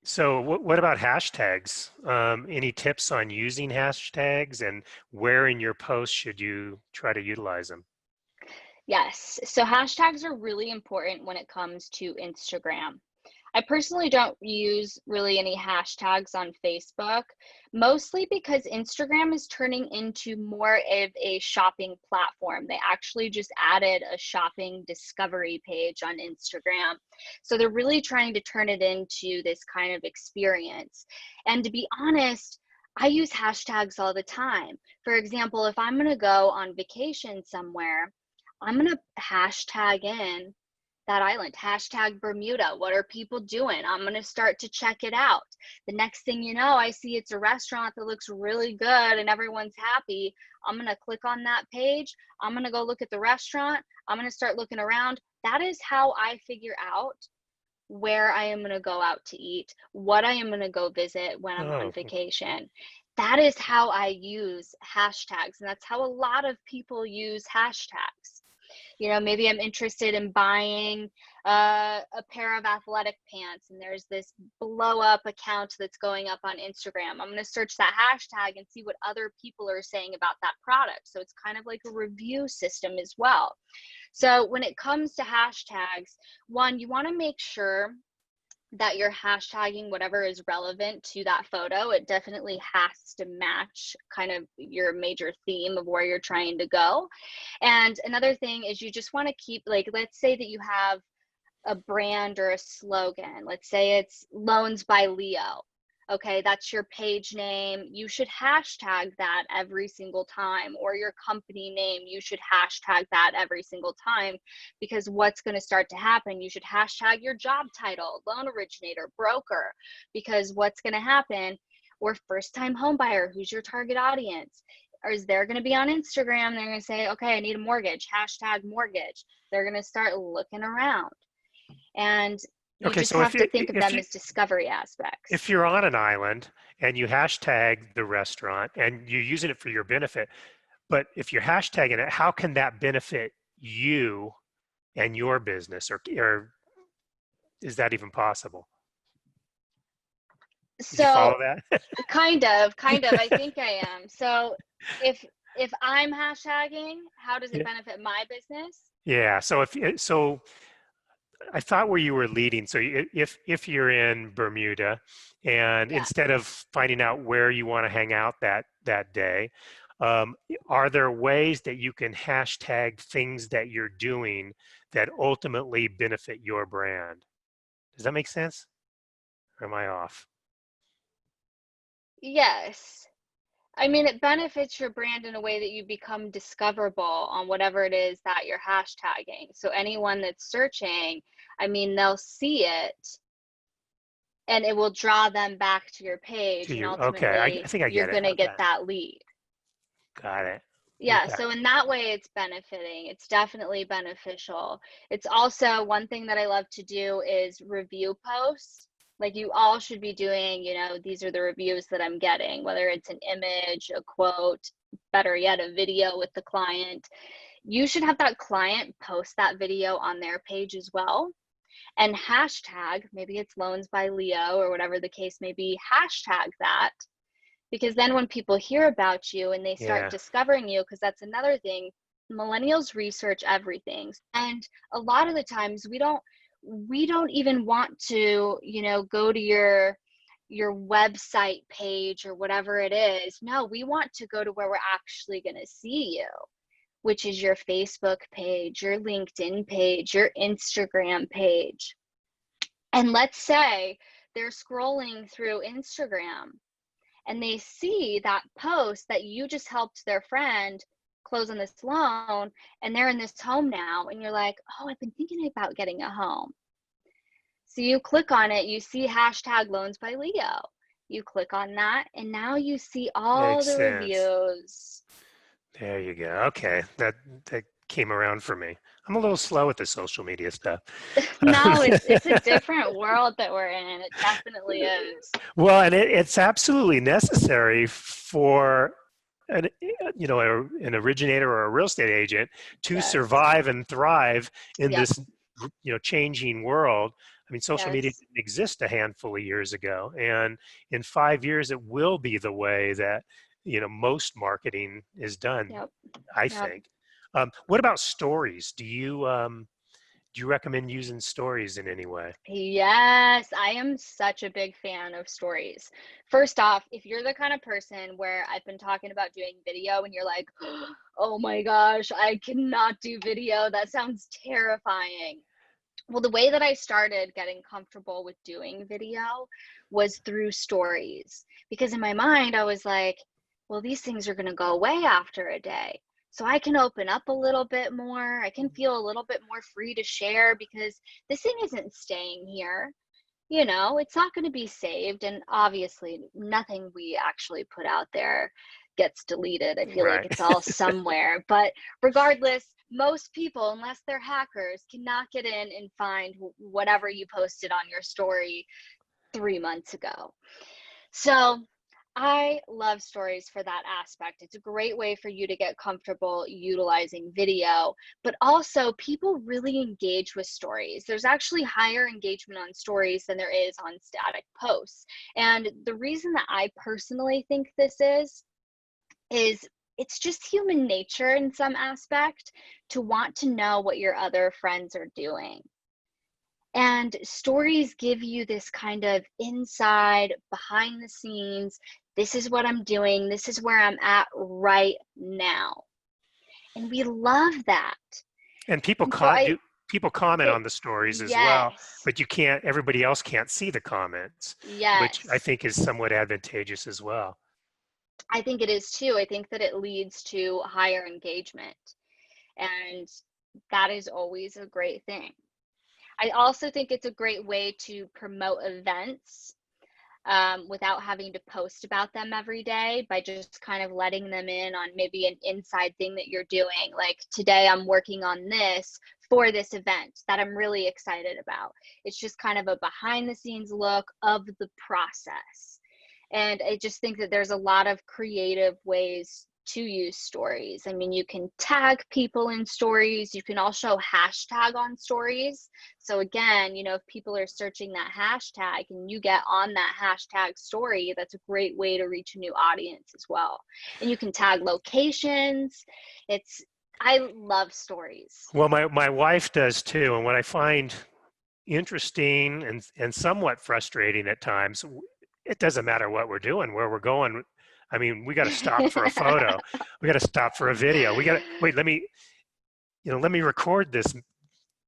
So what about hashtags? Any tips on using hashtags and where in your post should you try to utilize them? Yes. So hashtags are really important when it comes to Instagram. I personally don't use really any hashtags on Facebook, mostly because Instagram is turning into more of a shopping platform. They actually just added a shopping discovery page on Instagram. So they're really trying to turn it into this kind of experience. And to be honest, I use hashtags all the time. For example, if I'm going to go on vacation somewhere, I'm going to hashtag in that island, hashtag Bermuda. What are people doing? I'm going to start to check it out. The next thing you know, I see it's a restaurant that looks really good and everyone's happy. I'm going to click on that page. I'm going to go look at the restaurant. I'm going to start looking around. That is how I figure out where I am going to go out to eat, what I am going to go visit when I'm on Oh, vacation. That is how I use hashtags. And that's how a lot of people use hashtags. Maybe I'm interested in buying a pair of athletic pants, and there's this blow up account that's going up on Instagram. I'm going to search that hashtag and see what other people are saying about that product. So it's kind of like a review system as well. So when it comes to hashtags, one, you want to make sure that you're hashtagging whatever is relevant to that photo. It definitely has to match kind of your major theme of where you're trying to go. And another thing is you just want to keep, like, let's say that you have a brand or a slogan. Let's say it's Loans by Leo. Okay, that's your page name. You should hashtag that every single time, or your company name. You should hashtag that every single time, because what's going to start to happen, you should hashtag your job title, loan originator, broker, because what's going to happen, or first time home buyer, who's your target audience? Or is they're going to be on Instagram? They're going to say, okay, I need a mortgage, hashtag mortgage. They're going to start looking around. And you okay. just So have to think of them as discovery if aspects. you're on an island and you hashtag the restaurant and you're using it for your benefit, but if you're hashtagging it, how can that benefit you and your business, or is that even possible? Did you So follow that? kind of, I think I am. So if I'm hashtagging, how does it Yeah. benefit my business? Yeah. So I thought where you were leading. So if you're in Bermuda, and Yeah. instead of finding out where you want to hang out that day, um, are there ways that you can hashtag things that you're doing that ultimately benefit your brand? Does that make sense? Or am I off? Yes. I mean, it benefits your brand in a way that you become discoverable on whatever it is that you're hashtagging. So anyone that's searching, I mean, they'll see it and it will draw them back to your To page, and you? Okay, I ultimately think I you're get it. going to get Okay, that lead. got it. Yeah, Okay. so in that way, it's benefiting. It's definitely beneficial. It's also one thing that I love to do is review posts. Like you all should be doing, these are the reviews that I'm getting, whether it's an image, a quote, better yet, a video with the client. You should have that client post that video on their page as well. And hashtag, maybe it's Loans by Leo or whatever the case may be, hashtag that, because then when people hear about you and they start Yeah. discovering you, because that's another thing, millennials research everything, and a lot of the times we don't even want to go to your website page or whatever it is. No, we want to go to where we're actually going to see you, which is your Facebook page, your LinkedIn page, your Instagram page. And let's say they're scrolling through Instagram and they see that post that you just helped their friend close on this loan, and they're in this home now, and you're like, oh, I've been thinking about getting a home. So you click on it, you see hashtag Loans by Leo. You click on that, and now you see all Makes the sense. reviews. There you go. Okay, that came around for me. I'm a little slow with the social media stuff. No, it's a different world that we're in. It definitely is. Well, and it's absolutely necessary for an an originator or a real estate agent to Yes. survive and thrive in Yep. this changing world. I I mean, social media Yes. didn't exist a handful of years ago, and in 5 years, it will be the way that most marketing is done, Yep. I Yep. think. What about stories? Do you recommend using stories in any way? Yes, I am such a big fan of stories. First off, if you're the kind of person where I've been talking about doing video and you're like, oh my gosh, I cannot do video. That sounds terrifying. Well, the way that I started getting comfortable with doing video was through stories. Because in my mind, I was like, well, these things are going to go away after a day. So I can open up a little bit more. I can feel a little bit more free to share because this thing isn't staying here. It's not going to be saved. And obviously, nothing we actually put out there gets deleted. I feel like Right. it's all somewhere. But regardless, most people, unless they're hackers, cannot get in and find whatever you posted on your story 3 months ago. So I love stories for that aspect. It's a great way for you to get comfortable utilizing video, but also people really engage with stories. There's actually higher engagement on stories than there is on static posts. And the reason that I personally think this is it's just human nature in some aspect to want to know what your other friends are doing. And stories give you this kind of inside, behind the scenes, this is what I'm doing, this is where I'm at right now. And we love that. And And so I, people comment it, on the stories as well, yes, but everybody else can't see the comments, which I yes, think is somewhat advantageous as well. I think it is too. I think that it leads to higher engagement. And that is always a great thing. I also think it's a great way to promote events without having to post about them every day by just kind of letting them in on maybe an inside thing that you're doing. Like today, I'm working on this for this event that I'm really excited about. It's just kind of a behind the scenes look of the process. And I just think that there's a lot of creative ways to use stories. I mean, you can tag people in stories, you can also hashtag on stories. So, again, if people are searching that hashtag and you get on that hashtag story, that's a great way to reach a new audience as well. And you can tag locations. I love stories. Well, my wife does too, and what I find interesting and somewhat frustrating at times, it doesn't matter what we're doing, where we're going. I mean, we got to stop for a photo, we got to stop for a video, we got to wait. Let me record this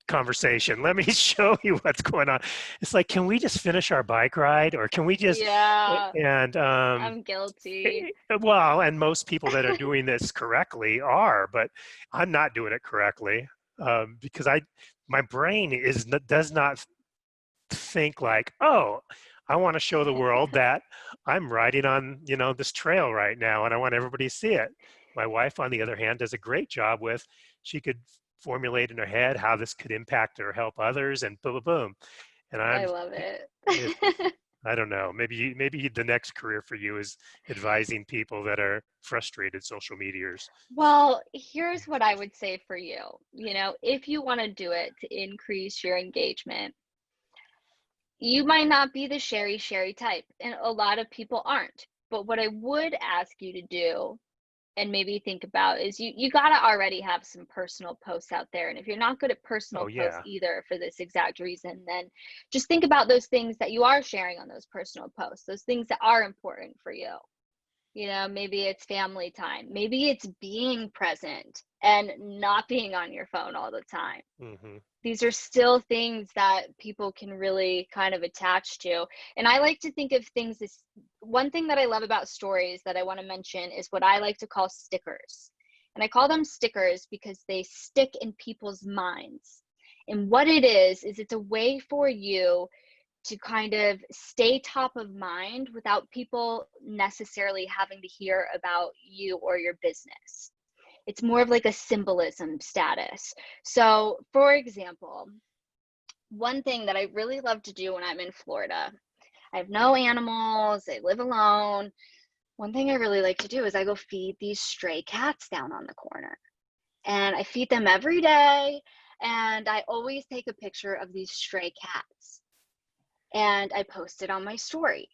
conversation. Let me show you what's going on. It's like, can we just finish our bike ride, or can we just? Yeah, And I'm guilty. well, and most people that are doing this correctly are, but I'm not doing it correctly because my brain does not think like, oh, I want to show the world that I'm riding on, this trail right now and I want everybody to see it. My wife, on the other hand, does a great job with, she could formulate in her head how this could impact or help others and boom, boom, boom. And I love it. I don't know, maybe the next career for you is advising people that are frustrated social medias. Well, here's what I would say for you. If you want to do it to increase your engagement, you might not be the sherry type, and a lot of people aren't. But what I would ask you to do and maybe think about is you got to already have some personal posts out there. And if you're not good at Oh personal posts yeah. either for this exact reason, then just think about those things that you are sharing on those personal posts, those things that are important for you. Maybe it's family time. Maybe it's being present and not being on your phone all the time. Hmm. These are still things that people can really kind of attach to. And I like to think of things as one thing that I love about stories that I want to mention is what I like to call stickers. And I call them stickers because they stick in people's minds. And what it is it's a way for you to kind of stay top of mind without people necessarily having to hear about you or your business. It's more of like a symbolism status. So, for example, one thing that I really love to do when I'm in Florida, I have no animals, I live alone. One thing I really like to do is I go feed these stray cats down on the corner. And I feed them every day. And I always take a picture of these stray cats. and I posted on my story.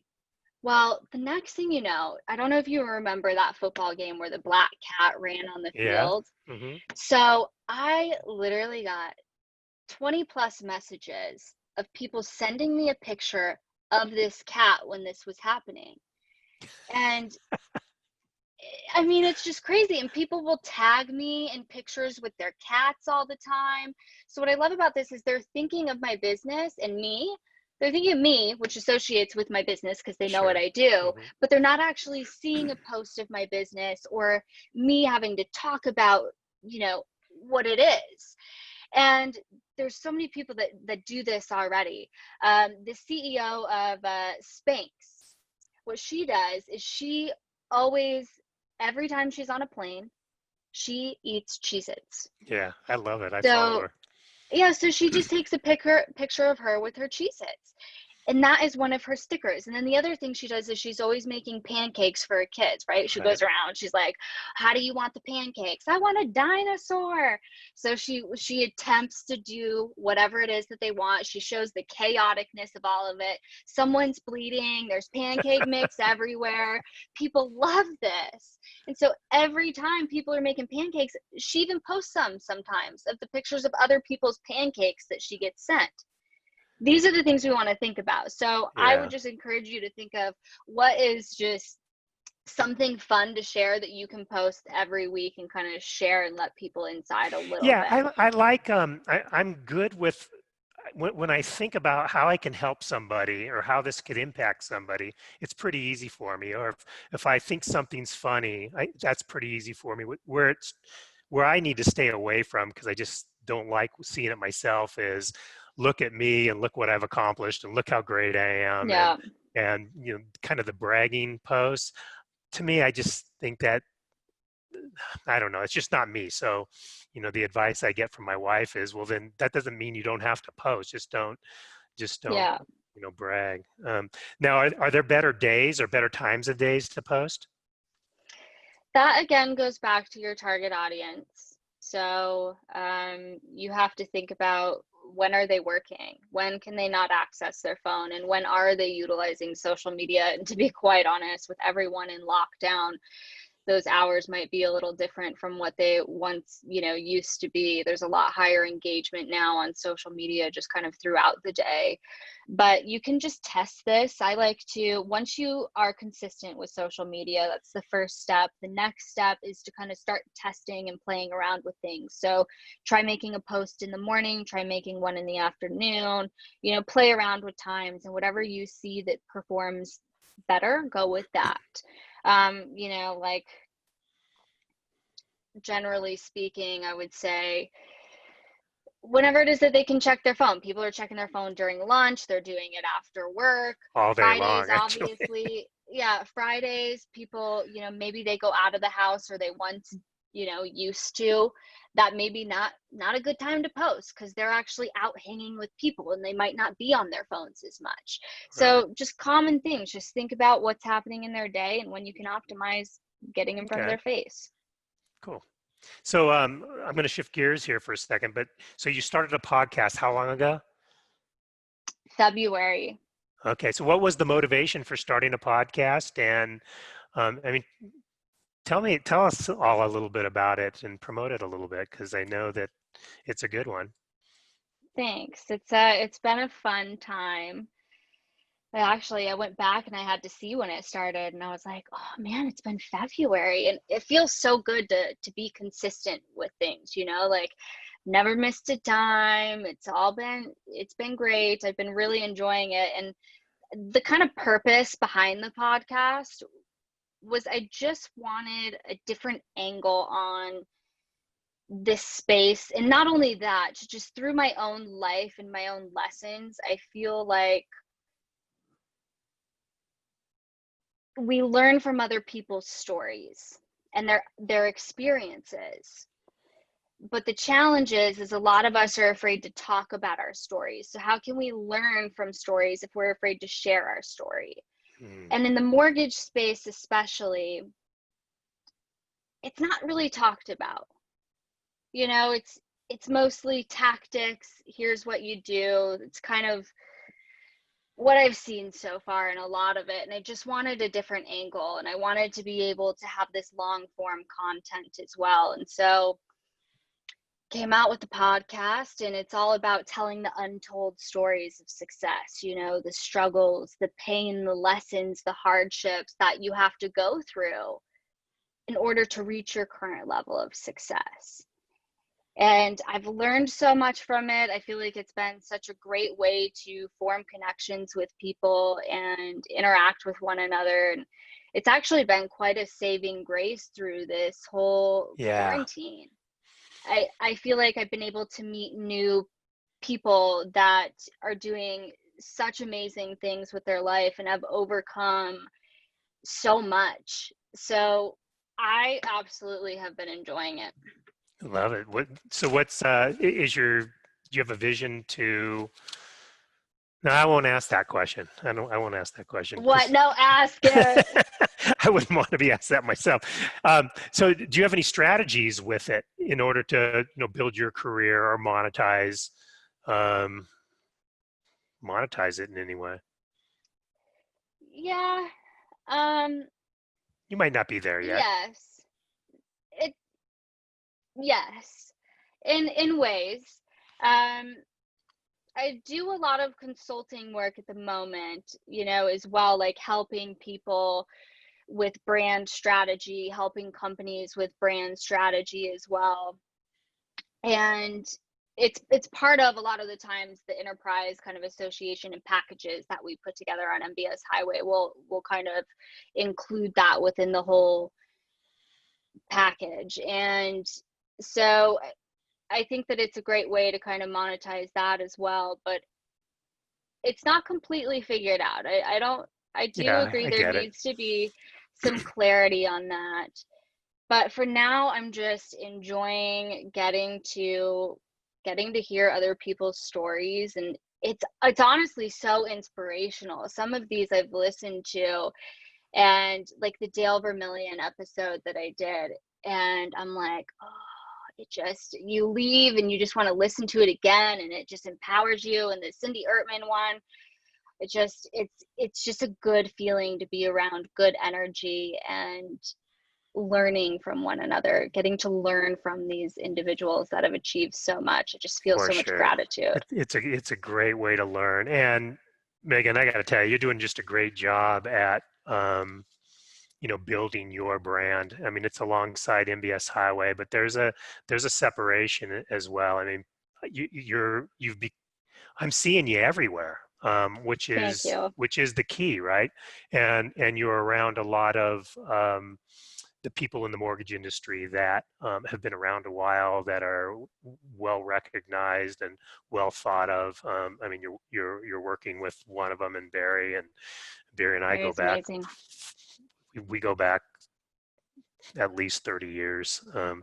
Well, the next thing you know, I don't know if you remember that football game where the black cat ran on the Yeah. field. Hmm. So I literally got 20 plus messages of people sending me a picture of this cat when this was happening. And I mean, it's just crazy. And people will tag me in pictures with their cats all the time. So, what I love about this is they're thinking of my business and me. They're thinking of me, which associates with my business because they know what Sure. I do, Hmm. but they're not actually seeing a post of my business or me having to talk about, what it is. And there's so many people that do this already. The CEO of Spanx, what she does is she always, every time she's on a plane, she eats Cheez-Its. Yeah, I love it. I follow So her. yeah, so she just takes a picture of her with her Cheez-Its. And that is one of her stickers. And then the other thing she does is she's always making pancakes for her kids, right? She Right. goes around, she's like, "How do you want the pancakes?" "I want a dinosaur." So she attempts to do whatever it is that they want. She shows the chaoticness of all of it. Someone's bleeding, there's pancake mix everywhere. People love this. And so every time people are making pancakes, she even posts some sometimes of the pictures of other people's pancakes that she gets sent. These are the things we want to think about. So I would Yeah. just encourage you to think of what is just something fun to share that you can post every week and kind of share and let people inside a little Yeah, bit. I like I'm good with when I think about how I can help somebody or how this could impact somebody, it's pretty easy for me. Or if I think something's funny, that's pretty easy for me. Where I need to stay away from because I just don't like seeing it myself is look at me and look what I've accomplished and look how great I am Yeah. and kind of the bragging posts. To me, I just think that I don't know. It's just not me. So, the advice I get from my wife is, well, then that doesn't mean you don't have to post. Just don't, Yeah. brag. Now, are there better days or better times of days to post? That again goes back to your target audience. So you have to think about, when are they working? When can they not access their phone? And when are they utilizing social media? And to be quite honest, with everyone in lockdown, those hours might be a little different from what they once, used to be. There's a lot higher engagement now on social media just kind of throughout the day. But you can just test this. I like to, once you are consistent with social media, that's the first step. The next step is to kind of start testing and playing around with things. So try making a post in the morning, try making one in the afternoon, play around with times, and whatever you see that performs better, go with that. Like, generally speaking, I would say whenever it is that they can check their phone. People are checking their phone during lunch, they're doing it after work. All day Fridays, long, actually. obviously, yeah, Fridays, people, maybe they go out of the house, or they once, used to. That maybe not a good time to post because they're actually out hanging with people and they might not be on their phones as much. Right. So just common things, just think about what's happening in their day and when you can optimize getting in front of Okay. their face. Cool. So I'm going to shift gears here for a second. But so you started a podcast how long ago? February. Okay. So what was the motivation for starting a podcast? And I mean, tell us all a little bit about it and promote it a little bit because I know that it's a good one. Thanks. It's been a fun time. I went back and I had to see when it started, and I was like, "Oh man, it's been February." And it feels so good to be consistent with things, like never missed a time. It's been great. I've been really enjoying it. And the kind of purpose behind the podcast was I just wanted a different angle on this space. And not only that, just through my own life and my own lessons, I feel like we learn from other people's stories and their experiences. But the challenge is a lot of us are afraid to talk about our stories. So how can we learn from stories if we're afraid to share our story? Mm, And in the mortgage space especially, it's not really talked about. It's mostly tactics. Here's what you do. It's kind of what I've seen so far in a lot of it, and I just wanted a different angle, and I wanted to be able to have this long form content as well. And so came out with the podcast, and it's all about telling the untold stories of success, you know, the struggles, the pain, the lessons, the hardships that you have to go through in order to reach your current level of success. And I've learned so much from it. I feel like it's been such a great way to form connections with people and interact with one another. And it's actually been quite a saving grace through this whole Yeah. quarantine. I feel like I've been able to meet new people that are doing such amazing things with their life and have overcome so much. So I absolutely have been enjoying it. Love it. So what's, do you have a vision to, no, I won't ask that question. I won't ask that question What? because No, ask it. I wouldn't want to be asked that myself. So do you have any strategies with it in order to, build your career or um, monetize it in any way? Yeah. Um, You might not be there yet. yes. It yes. In ways. Um, I do a lot of consulting work at the moment, you know, as well, like helping people with brand strategy, helping companies with brand strategy as well. And it's part of a lot of the times the enterprise kind of association and packages that we put together on MBS Highway will kind of include that within the whole package. And so I think that it's a great way to kind of monetize that as well, but it's not completely figured out. I do Yeah, agree I there get it. needs to be some clarity on that. But for now, I'm just enjoying getting to hear other people's stories, and it's honestly so inspirational. Some of these I've listened to, and like the Dale Vermillion episode that I did, and I'm like, oh, it just, you leave and you just want to listen to it again, and it just empowers you. And the Cindy Ertman one, it's just a good feeling to be around good energy and learning from one another, getting to learn from these individuals that have achieved so much. It just feels For so much sure. gratitude. It's a great way to learn. And Megan, I got to tell you, you're doing just a great job at building your brand. I mean, it's alongside MBS Highway, but there's a separation as well. I mean, you've be, I'm seeing you everywhere, Thank you. which is the key, right? And you're around a lot of the people in the mortgage industry that have been around a while, that are well recognized and well thought of. I mean, you're working with one of them, and Barry and I go Barry's back. amazing. We go back at least 30 years. Yeah.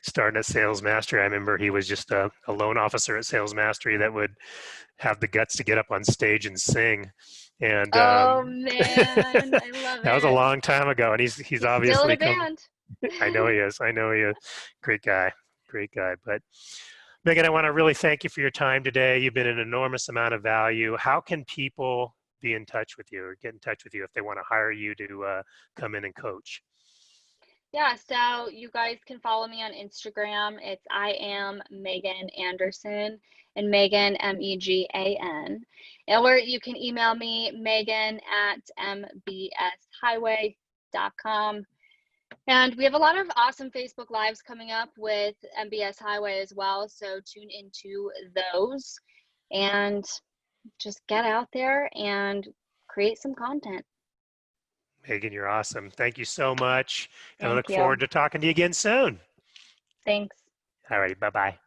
Starting at Sales Mastery, I remember he was just a loan officer at Sales Mastery that would have the guts to get up on stage and sing. And Oh man, I love that was a it. long time ago. And he's He's still in obviously a come. band. I know he is. I know he is. Great guy. Great guy. But Megan, I want to really thank you for your time today. You've been an enormous amount of value. How can people be in touch with you or get in touch with you if they want to hire you to come in and coach? Yeah, so you guys can follow me on Instagram. It's I am Megan Anderson, and Megan Megan. Or you can email me Megan at mbshighway.com. And we have a lot of awesome Facebook Lives coming up with MBS Highway as well. So tune into those and just get out there and create some content. Megan, you're awesome. Thank you so much. And I Thank look forward you. to talking to you again soon. Thanks. All righty. Bye bye.